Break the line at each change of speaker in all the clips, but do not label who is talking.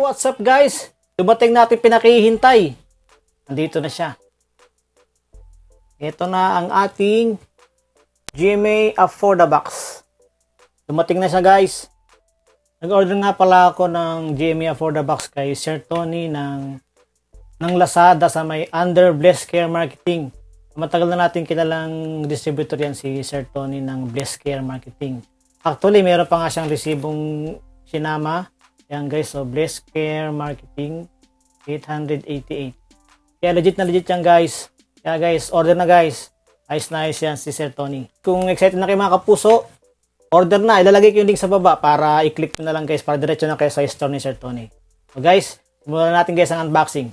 what's up guys? Dumating natin pinakihintay. Nandito na siya. Ito na ang ating GMA Affordabox. Dumating na siya guys. Nag-order nga pala ako ng GMA Affordabox kay Sir Tony ng Lazada sa may Under Blessed Care Marketing. Matagal na natin kilalang distributor yan si Sir Tony ng Blessed Care Marketing. Actually, meron pa nga siyang resibong sinama. Yan guys, so Blessed Care Marketing 888. Kaya legit na legit yan guys. Kaya guys, order na guys. Ayos na ayos yan si Sir Tony. Kung excited na kayo mga kapuso, order na. Ilalagay ko yung link sa baba para i-click na lang guys para diretso na kayo sa store ni Sir Tony. So guys, simulan natin guys ang unboxing.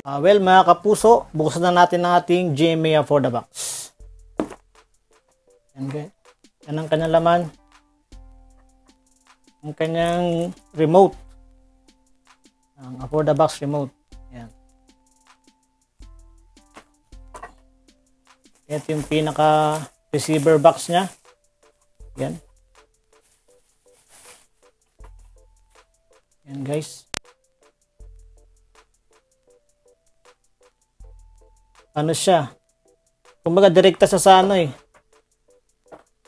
Well mga kapuso, buksan na natin ang ating GMA Affordabox. Yan guys. Yan ang kanyang laman. Ang kanyang remote. Ang Affordabox remote. Yan. Ito yung pinaka receiver box niya. Yan. Yan guys. Ano siya? Kumbaga direkta siya sa ano eh.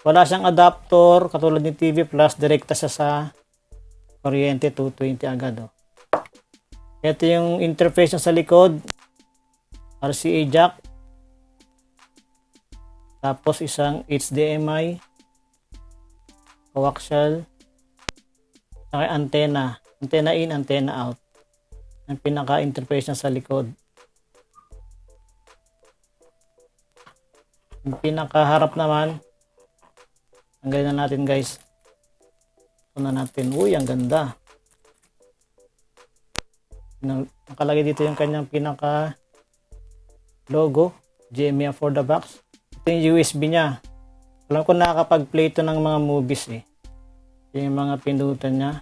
Wala siyang adapter katulad ni TV Plus, direkta siya sa kuryente 220 agad oh. Ito yung interface niya sa likod. RCA jack. Tapos isang HDMI, coaxial, saka antenna. Antenna in, antenna out. Ang pinaka-interface niya sa likod. Yung pinaka-harap naman, tanggalin na natin guys. Ito na natin. Uy, ang ganda. Nakalagay dito yung kanyang pinaka logo. GMA Affordabox. Ito yung USB niya. Alam ko nakakapag-play ito ng mga movies eh. Ito yung mga pindutan niya.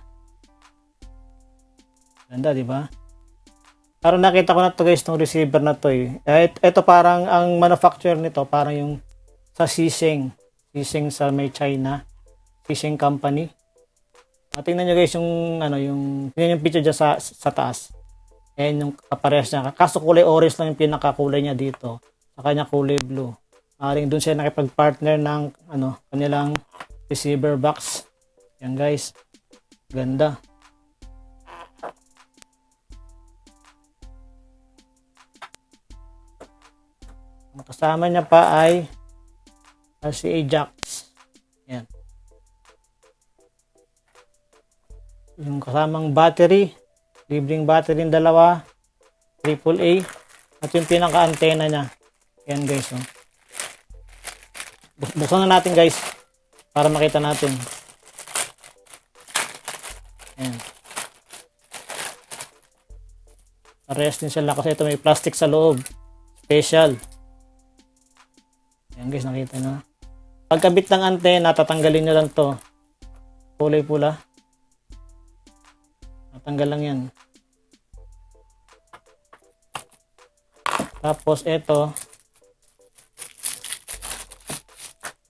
Ganda, di ba? Parang nakita ko na to guys, itong receiver na to eh. Ito parang, ang manufacturer nito, parang yung sa Siseng sa may China. Siseng company. Tingnan nyo guys yung, ano, yung picture dyan sa taas. Ayan yung kaparehas niya. Kaso kulay orange lang yung pinakakulay niya dito. Sa kanya kulay blue. Maring doon siya nakipag-partner ng, ano, kanilang receiver box. Yan guys. Ganda. Ang kasama niya pa ay RCA jacks. Yan. Yung kasamang battery, libreng battery ng dalawa, AAA, at yung pinaka-antena niya. Yan guys. Oh. Buksan na natin guys para makita natin. Yan. Parehas din sila kasi ito may plastic sa loob. Special. Yan guys, nakita nyo. Pagkabit ng antena, tatanggalin nyo lang to. Kulay pula. Tatanggal lang yan. Tapos ito,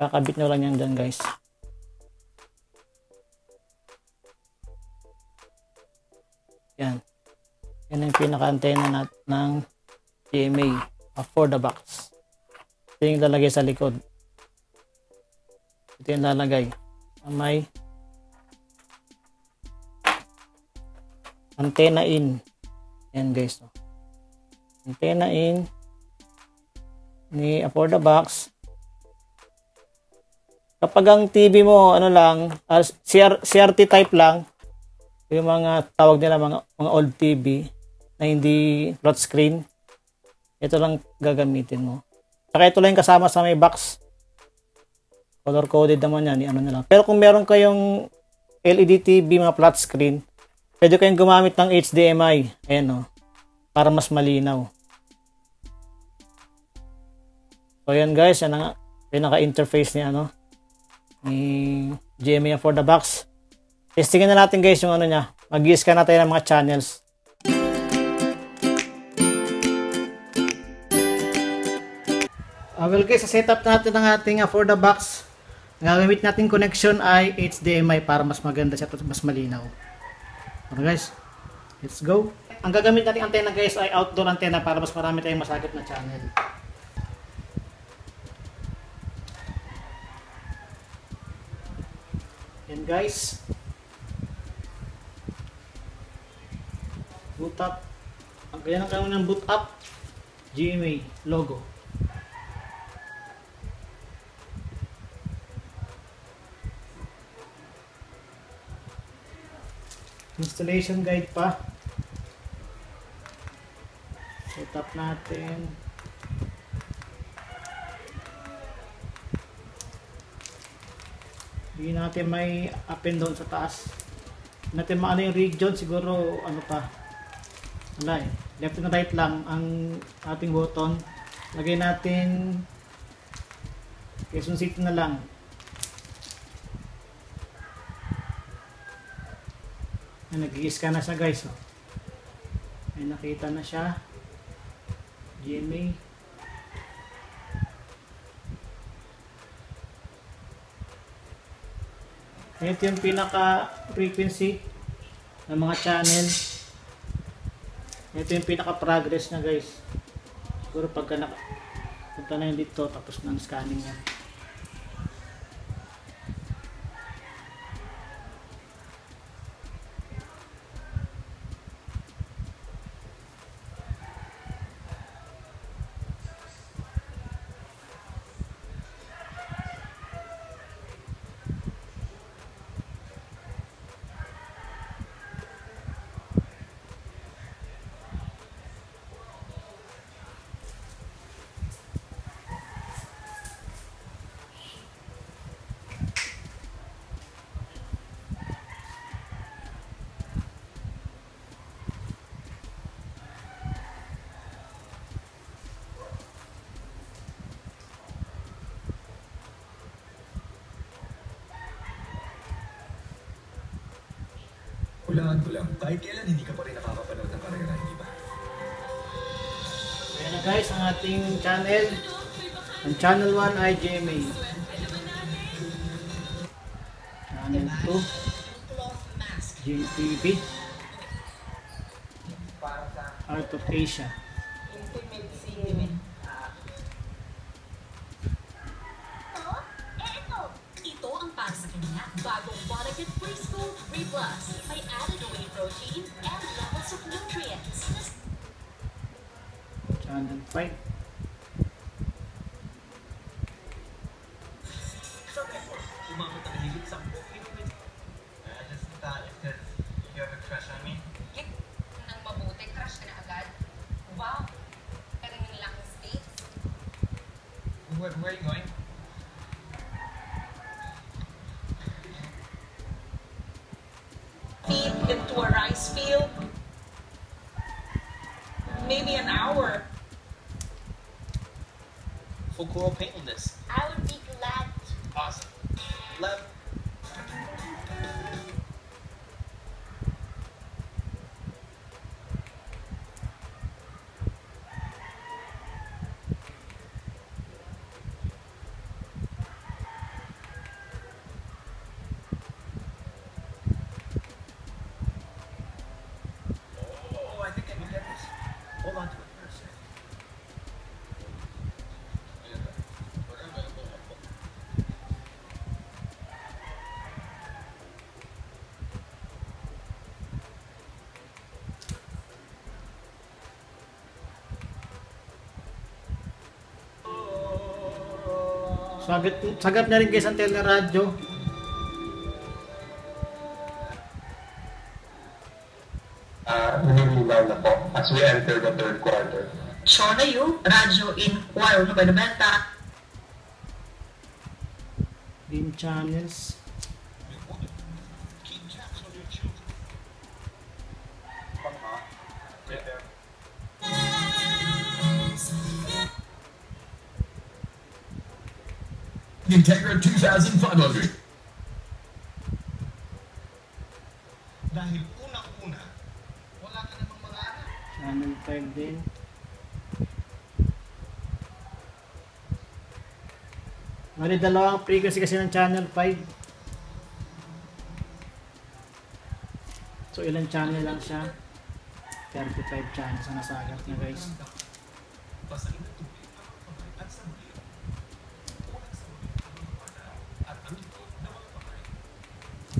kakabit nyo lang yan dyan guys. Yan. Yan yung pinaka-antena ng GMA Affordabox. Ito yung lalagay sa likod. Ito yung lalagay. May antenna in. Yan guys. Antenna in ni Affordabox. Kapag ang TV mo, ano lang, CRT type lang, yung mga tawag nila mga old TV na hindi flat screen, ito lang gagamitin mo. Saka ito lang yung kasama sa may box. Color coded naman yan. Ano na lang. Pero kung meron kayong LED TV, mga flat screen, pwede kayong gumamit ng HDMI. Ayan o. Para mas malinaw. So yan guys. Yan ang pinaka-interface ni ano. Ni GMA Affordabox. Testingin na natin guys yung ano niya. Mag-i-scan natin ng mga channels. Well guys, sa setup natin ng ating Affordabox. Ang gagamit natin connection ay HDMI para mas maganda siya at mas malinaw. Okay guys, let's go. Ang gagamit natin antena guys ay outdoor antena para mas marami tayong masagap na channel. Yan guys. Boot up. Ang kaya ng ng boot up. GMA logo. Installation guide pa. Set up natin. Hindi natin may up and down sa taas. Natin maano yung region, siguro ano pa. Wala eh. Left and right lang ang ating button. Lagay natin Quezon City na lang. Nag-i-scan na siya guys. Oh. Ay nakita na siya. GMA. Ito yung pinaka frequency ng mga channel. Ito yung pinaka progress na guys. Siguro pagka punta na yun dito tapos ng scanning niya.
Hulaan ko lang, kahit kailan hindi ka pa rin nakakapanood ng karera, hindi ba?
Ayan na guys, ang ating channel. Ang channel 1 ay GMA. Channel 2 GTV Art of Asia.
Ito ang para sa kanya. Bagong Bonnet Preschool 3 Plus. May added whey protein and levels of nutrients.
Channel 5.
So therefore, umabot ang higit 10 minutes. Just thought because you have a crush on me.
Nang mabuti, crush ka na agad. Wow! Pero yung laking states.
Where are you going?
Feed into a rice field. Maybe an hour.
Fukuo painless.
I would be glad to.
Awesome. Love. Oh, I think I can get this. Hold on to it for a second.
Sagat na rin guys ang teleradyo.
Nililigaw na po as we enter the third quarter.
Shona yu, radyo inquire no benebenta.
Game channels.
Keep tabs on your children. Right there.
Integra 2500.
Dahil unang-una, wala ka namang mga anak.
Channel 5 din. Bali, dalawang frequency kasi ng channel 5. So, ilang channel lang siya? 35 channels ang nasagat niya, guys.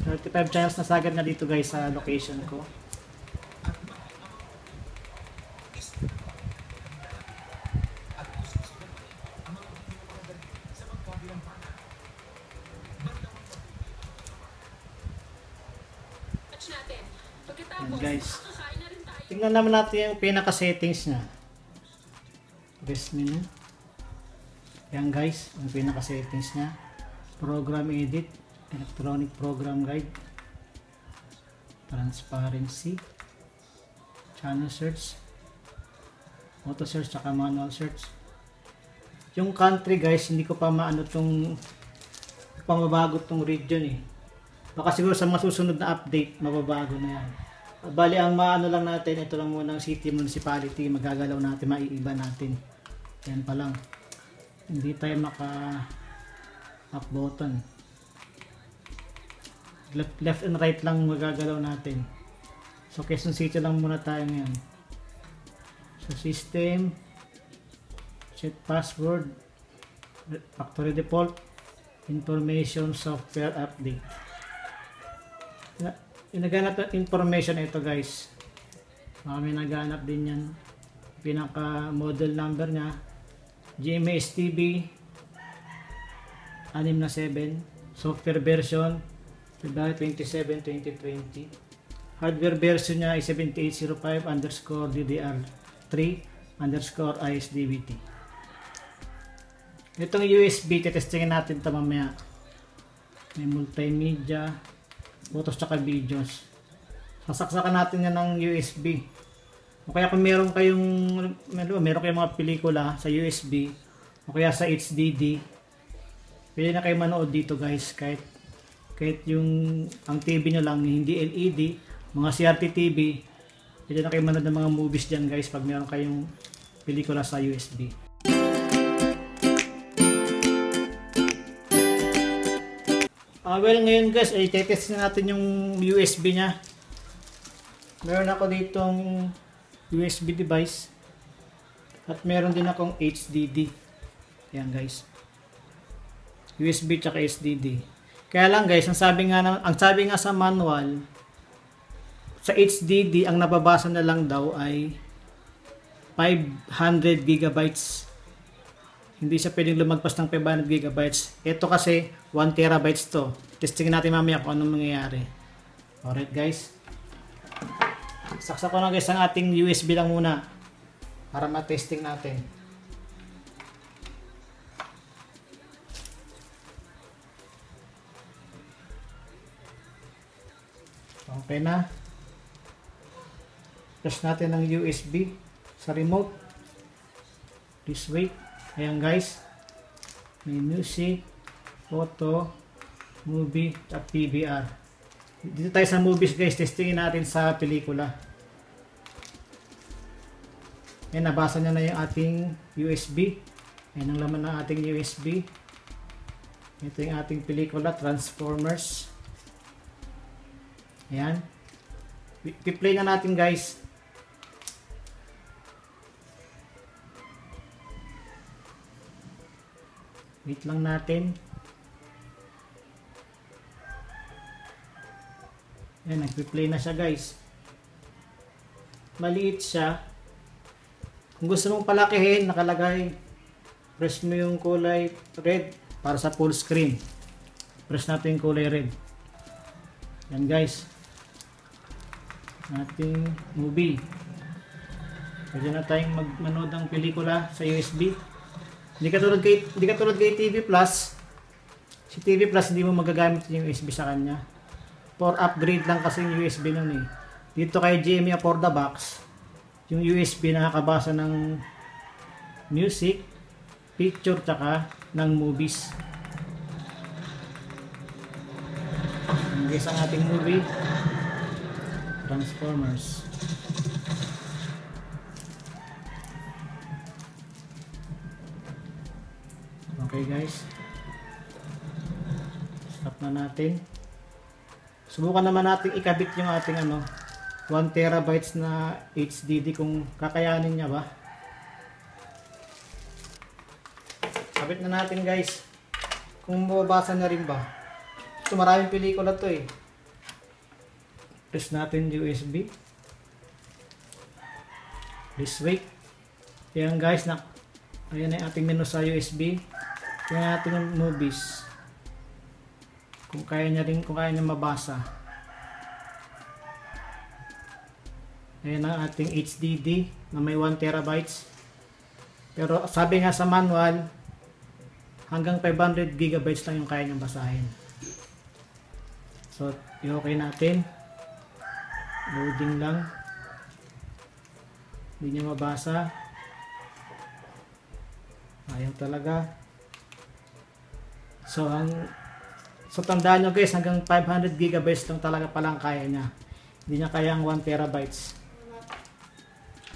35 channels na sagad na dito, guys, sa location ko. Yan, guys. Tingnan naman natin yung pinaka-settings niya. Best menu. Yan, guys, yung pinaka-settings niya. Program edit, electronic program guide, transparency, channel search, auto search, saka manual search. Yung country, guys, hindi ko pa maano tong pamabago tong region eh. Baka siguro sa masusunod na update mababago na yan. Bali, ang maano lang natin, ito lang muna ang city municipality, magagalaw natin, maiiba natin. Yan pa lang. Hindi tayo maka up button. Left and right lang magagalaw natin. So Quezon City lang muna tayo ngayon. So system, set password, factory default, information, software update. Inaganap ng information ito, guys. May naganap din yan. Pinaka model number nya GMA STB 6na7, software version February 27, 2020. Hardware version nya ay 7805 underscore DDR3 underscore ISDBT. Itong USB, testingin natin ito mamaya. May multimedia, photos tsaka videos. Sasaksakan natin yan ng USB. O kaya kung meron kayong mga pelikula sa USB o kaya sa HDD, pwede na kayo manood dito, guys. Kahit yung ang TV nyo lang hindi LED, mga CRT TV, pwede na kayo manood ng mga movies dyan, guys, pag meron kayong pelikula sa USB. Well, ngayon, guys, ay tetest natin yung USB nya. Meron ako ditong USB device at meron din akong HDD. Yan, guys, USB tsaka HDD. Kaya lang, guys, ang sabi nga sa manual, sa HDD ang nababasa na lang daw ay 500 gigabytes. Hindi siya pwedeng lumagpas ng 500 gigabytes. Ito kasi 1 terabytes to. Testingin natin mamaya kung anong mangyayari. Alright, guys. Saksak ko na, guys, ang ating USB lang muna para ma-testing natin. Okay na. Press natin ang USB sa remote. Please wait. Ayan, guys. May music, photo, movie, at PVR. Dito tayo sa movies, guys. Testingin natin sa pelikula. Ayan, nabasa niya na yung ating USB. Ayan ang laman ng ating USB. Ito yung ating pelikula, Transformers. Ayan. I-play na natin, guys. Wait lang natin. Ayan, nag-play na siya, guys. Maliit siya. Kung gusto mong palakihin, nakalagay, press mo yung kulay red para sa full screen. Press natin yung kulay red. Yan, guys. Ating movie. Pwede na tayong mag-manood ng pelikula sa USB. Hindi katulad kay TV Plus. Si TV Plus hindi mo magagamit yung USB sa kanya. For upgrade lang kasi yung USB nun eh. Dito kay GMA for the box, yung USB nakakabasa ng music, picture, tsaka ng movies. Guys, ang ating movie, Transformers. Okay, guys. na natin. Subukan naman natin ikabit yung ating 1 terabytes na HDD kung kakayanin niya ba. Kabit na natin guys. Kung mababasa na rin ba. Ito maraming pelikula to eh. Press natin USB. Please wait. Ayan guys, ayan ang ating menu sa USB. Tingnan natin yung movies. Kung kaya niya mabasa. Ayan ang ating HDD na may 1 terabytes. Pero sabi nga sa manual, hanggang 500 gigabytes lang yung kaya niyang basahin. So, i-okay natin. Loading lang. Hindi niya mabasa. Ayaw talaga. So, tandaan nyo guys, hanggang 500 gigabytes lang talaga palang kaya niya. Hindi niya kaya ang 1 terabytes.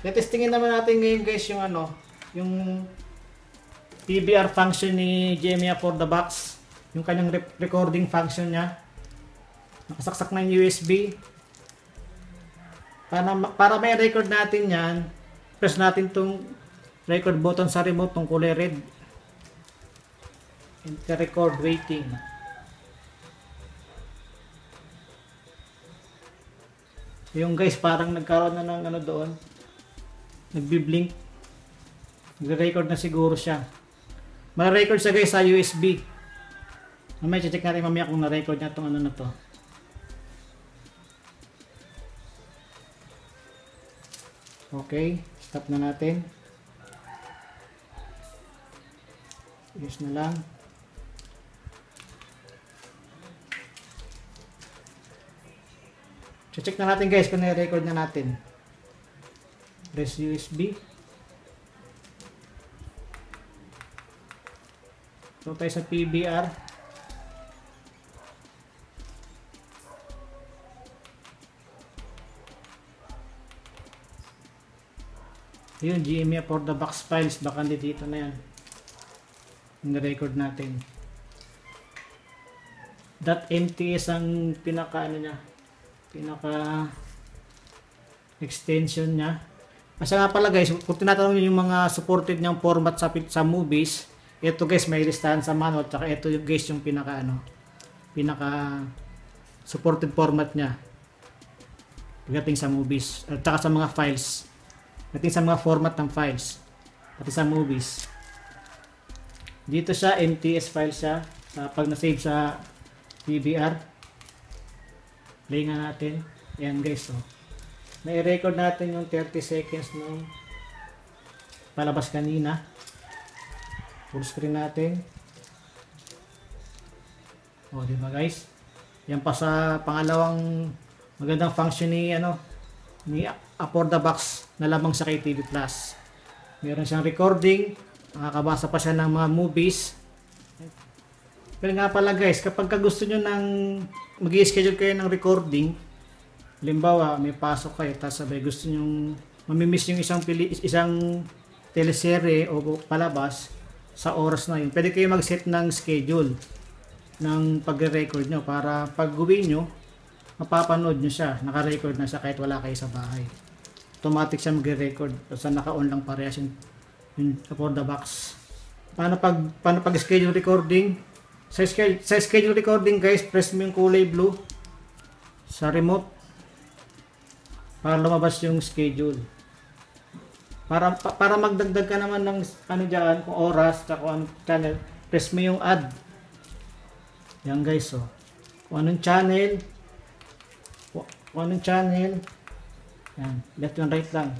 Testingin naman natin ngayon guys yung yung PVR function ni GMA for the box. Yung kanyang recording function niya. Nakasaksak na yung USB. Para may record natin yan, press natin tong record button sa remote, tong kulay red. Enter record waiting. Yung guys, parang nagkaroon na ng doon. Nagbi-blink. Nagre-record na siguro siya. Ma-record siya guys sa USB. Mamaya check natin mamaya kung na-record niya itong na to. Okay, stop na natin. Yes na lang. Check na natin guys kung na-record na natin. Press USB. So tayo sa PVR. Yun, GMA for the box files. Baka dito na yan. Yung record natin. .mts ang pinaka extension niya. Asa nga pala guys, kung tinatanong nyo yung mga supported niyang format sa movies, ito guys may listahan sa manual, tsaka ito yung guys yung pinaka supported format niya pagdating sa movies, at tsaka sa mga files, pagdating sa mga format ng files, pati sa movies. Dito siya, MTS file siya, pag na-save sa PVR. Play nga natin. Ayan guys, may record natin yung 30 seconds nung palabas kanina. Full screen natin. Diba guys? Yan pa sa pangalawang magandang function ni For the Box na lamang sa KTV Plus. Meron siyang recording, makakabasa pa siya ng mga movies. Pero nga pala guys, kapag gusto nyo mag-i-schedule kayo ng recording, halimbawa may pasok kayo, tapos sabay gusto nyo mamimiss yung isang teleserye o palabas sa oras na yun, pwede kayo mag-set ng schedule ng pagre-record nyo para pag uwi nyo, mapapanood nyo siya, naka-record na siya kahit wala kayo sa bahay. Automatic siya magre-record, sa naka-on lang parehas yung For the Box. Paano pag-schedule recording? Sa schedule recording guys, press mo yung kulay blue sa remote para lumabas yung schedule. Para magdagdag ka naman ng diyan, kung oras, kung anong channel, press mo yung add. Yan guys, kung anong channel, yan, left and right lang.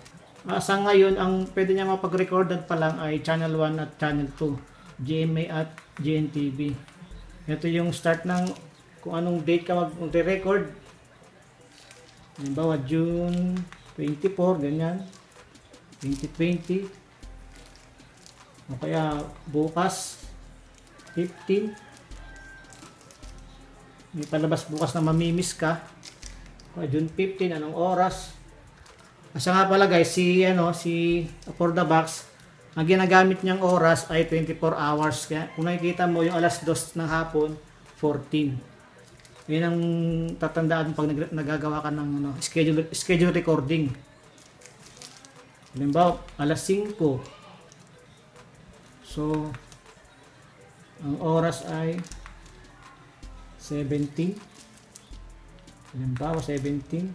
Sa ngayon, ang pwede niya mapag-recordan pa lang ay channel 1 at channel 2, GMA at GNTV. Ito yung start ng kung anong date ka magre-record. Halimbawa June 24, ganyan, 2020, o kaya bukas 15, may palabas bukas na mamimiss ka, o June 15, anong oras. Asa nga pala guys, si For the Box, ang ginagamit niyang oras ay 24 hours. Kaya kung nakikita mo yung alas 2 ng hapon, 14. Yun ang tatandaan pag nagagawa ka ng ano, schedule recording. Halimbawa, alas 5. So, ang oras ay 17. Halimbawa, 17.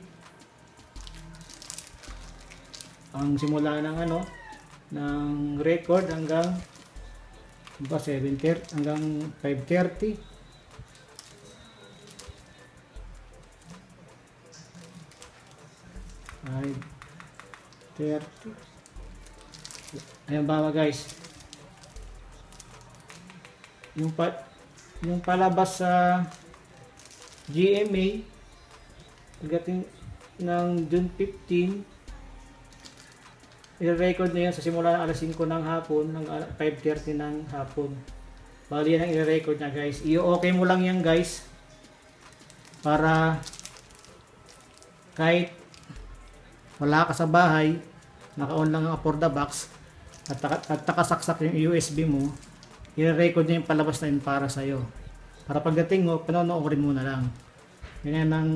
Ang simula ng ano, ng record hanggang 7:30 hanggang 5:30. Ayan ba guys, yung palabas sa GMA pagdating ng June 15, i-record na yan sa simula ng alas 5 ng hapon hanggang 5:30 ng hapon. Bali yan ang i-record na guys. I-okay mo lang yan guys para kahit wala ka sa bahay, naka-on lang ang for the box at nakasaksak yung USB mo, i-record niya yung palabas na yun para sa'yo. Para pagdating mo, panonoorin mo na lang. Ganyan ang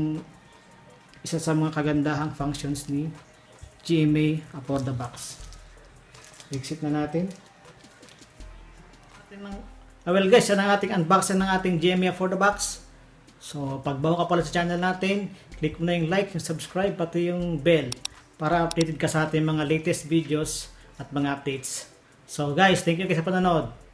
isa sa mga kagandahang functions ni GMA for the box. Exit na natin. Well guys, yan ang ating unboxing ng ating GMA for the box. So, pag bago ka pala sa channel natin, click mo na yung like, yung subscribe, pati yung bell para updated ka sa ating mga latest videos at mga updates. So guys, thank you guys sa panonood.